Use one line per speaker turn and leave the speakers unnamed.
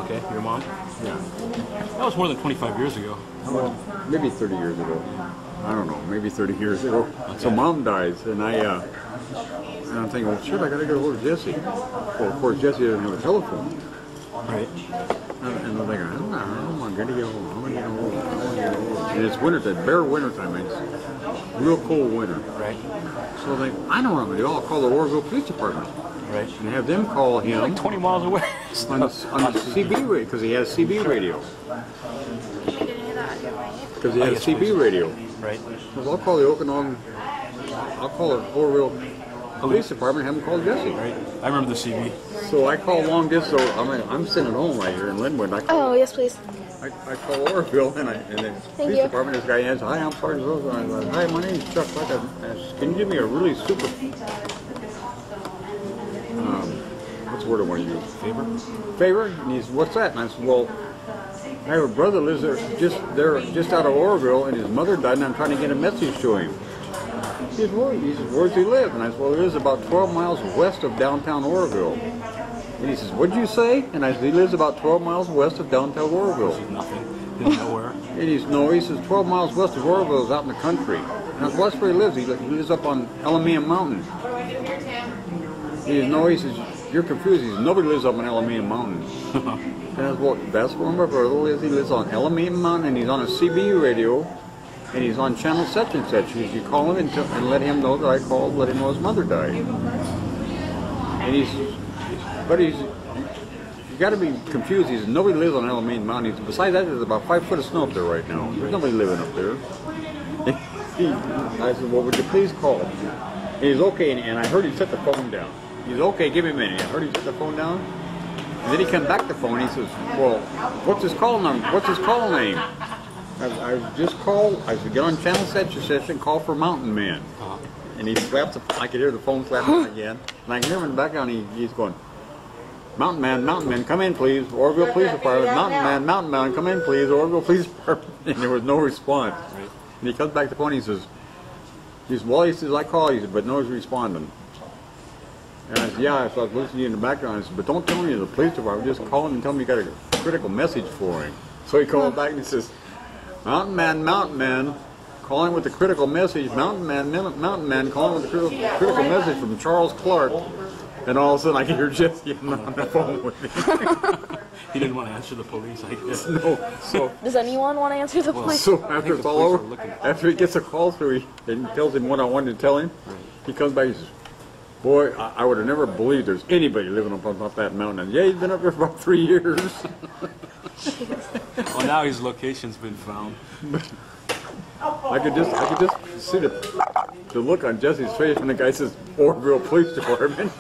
Okay, your mom?
Yeah.
That was more than 25 years ago.
Maybe 30 years ago. I don't know, maybe 30 years ago.
Okay.
So mom dies, and I'm thinking, well, shit, I gotta go to Jesse. Well, of course, Jesse doesn't have a telephone.
Right.
And I'm thinking, I'm gonna get home. I'm gonna get home. I'm gonna get home. And it's wintertime, bare wintertime. It's real cold winter.
Right.
So they, I know what I'm gonna do. I'll call the Oroville Police Department
Right.
and have them call him
Like 20 miles away.
on the CB radio because he has CB radio. Because he has
yes,
CB
please.
radio.
Right.
So I'll call the Okanagan. I'll call the Oroville Police Department and have them call Jesse.
Right. I remember the CB.
So I call long distance. So I'm sitting at home right here in Linwood.
Oh, yes, please.
I call Oroville and the police
you.
department. This guy answers, "Hi, I'm Sergeant Rose." I go, "Hi, my name's Chuck. Can you give me a really super what's the word I want to use? Favor?" And he said, "What's that?" And I said, "Well, I have a brother lives there just out of Oroville, and his mother died, and I'm trying to get a message to him." He said, "Where does he live?" And I said, "Well, he lives about 12 miles west of downtown Oroville." And he says, "What'd you say?" And I said, "He lives about 12 miles west of downtown Oroville."
Nothing. Didn't know where.
And he says 12 miles west of Oroville is out in the country. And I said, "Well, that's where he lives. He lives up on Alameda Mountain." He says, "No," he says, "you're confused." He says, "Nobody lives up on Alameda Mountain." And I said, "Well, that's where my brother lives. He lives on Alameda Mountain, and he's on a CB radio, and he's on channel such and such. You call him and let him know that I called, let him know his mother died." And you got to be confused. He says, "Nobody lives on Alameda Mountain." He says, "Besides that, there's about 5 foot of snow up there right now. There's nobody living up there." I said, "Well, would you please call?" And he's okay, and I heard he set the phone down. He's okay, give me a minute. I heard he set the phone down. And then he come back to the phone. He says, "Well, what's his call number? What's his call name?" I just called. I said, "Get on channel such and such and call for Mountain Man." And he slaps. I could hear the phone slapping again, and I can hear him in the background. He's going, Mountain Man, come in, please. Oroville Police Department. Mountain Man, come in, please. Oroville Police Department." And there was no response. And he comes back to the phone. He says, "Well," he says, "I call you," but nobody's responding. And I said, "Yeah," so I was listening to you in the background. I said, "But don't tell me the police department. Just call him and tell him you got a critical message for him." So he called back and he says, Mountain Man, calling with the critical message. Mountain Man, calling with the critical message from Charles Clark." And all of a sudden I can hear Jesse on the phone with me.
He didn't want to answer the police, I guess.
No, so
Does anyone want to answer the police?
So after it's all over, after he gets a call through, and tells him what I wanted to tell him, he comes back and says, "Boy, I would have never believed there's anybody living up that mountain." And yeah, he's been up there for about 3 years.
Well, now his location's been found.
I could just see the look on Jesse's face when the guy says Oroville Police Department.